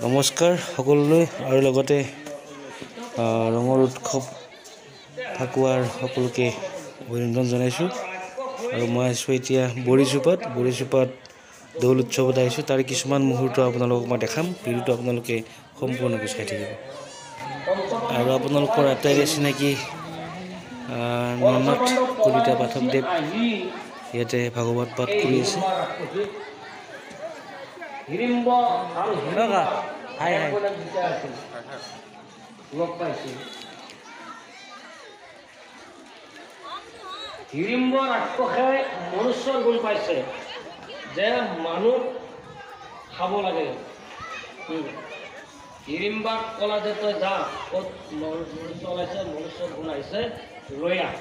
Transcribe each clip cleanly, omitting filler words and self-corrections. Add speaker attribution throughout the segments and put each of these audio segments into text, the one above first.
Speaker 1: নমস্কাৰ সকলোলৈ আৰু লগতে ৰঙৰ উৎসৱ ফাকুৱাৰ সকলোকে অভিনন্দন জনাইছোঁ। আৰু মই আছোঁ এতিয়া বৰিচুপাত দৌল উৎসৱত আহিছোঁ। তাৰ কিছুমান মুহূৰ্ত আপোনালোকক মই দেখাম। ভিডিঅ'টো আপোনালোকে সম্পূৰ্ণকৈ চাই থাকিব। আৰু আপোনালোকৰ আটাইৰে চিনাকি ননাথ কলিতা পাঠকদেৱ ইয়াতে ভাগৱত পাঠ কৰি আছে।
Speaker 2: হিড়িম্ব ৰাক্ষসে মনুষ্যৰ গুণ পাইছে যে মানুহ খাব লাগে। হিড়িম্বাক ক'লা যে তই যা, ক'ত মনুষ্য ওলাইছে, মনুষ্যৰ গুণ আহিছে, লৈ আহ,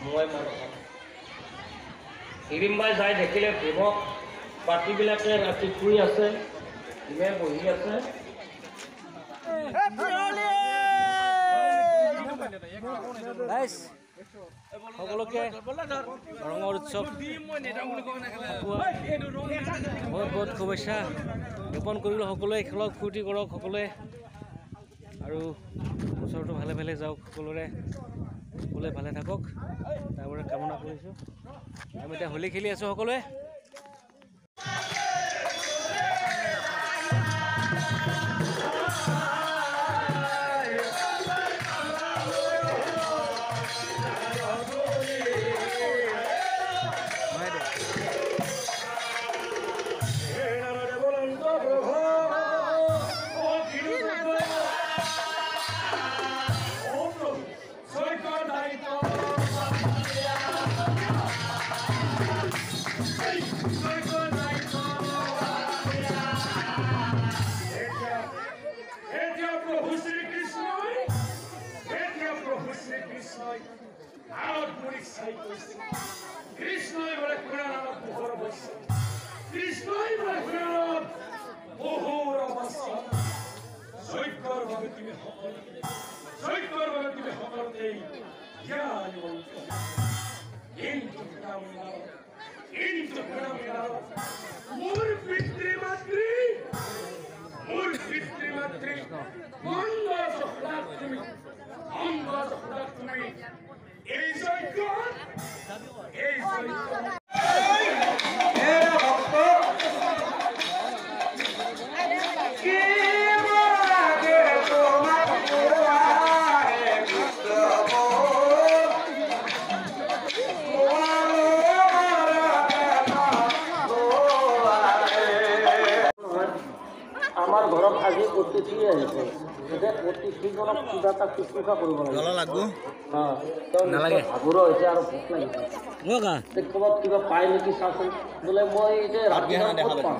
Speaker 2: মই মানুহ খাম। হিড়িম্বাই যাই দেখিলে ভীমক পাতিবিলাকে ৰাতি শুই আছে, ভীমে বহি আছে।
Speaker 1: সকলোকে ৰঙৰ উৎসৱ বহুত শুভেচ্ছা জ্ঞাপন কৰিলোঁ। সকলোৱে খেলক, ফূৰ্তি কৰক সকলোৱে, আৰু বছৰটো ভালে ভালে যাওক। সকলোৱে ভালে থাকক তাৰবাবে কামনা কৰিছোঁ। আমি এতিয়া হোলী খেলি আছোঁ সকলোৱে।
Speaker 2: আমাৰ ঘৰত আজি অতিথি আহিছে, অতিথিজনক কিবা এটা শুশ্ৰূষা কৰিব লাগে। ভাগৰুৱা হৈছে আৰু ভোক লাগিছে, ক'ৰবাত কিবা পায় নেকি চাচোন। বোলে মই এতিয়া ৰাতি ক'ত পাম,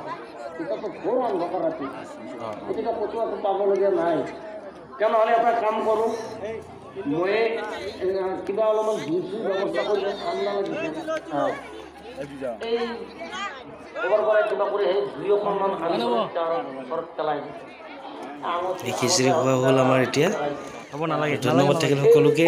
Speaker 2: এতিয়াতো ঘোৰ অন্ধকাৰ ৰাতি, গতিকে ক'তো পাবলগীয়া নাই। তেনেহ'লে এটা কাম কৰোঁ, মই কিবা অলপমান জুইৰ ব্যৱস্থা কৰি ঠাণ্ডা লাগিছে, এই ক'ৰবাৰ পৰাই কিবা কৰি সেই দুই অকণমান ওচৰত পেলাই
Speaker 1: খিচিৰি খোৱা হ'ল আমাৰ এতিয়া। ধন্যবাদ থাকিল সকলোকে।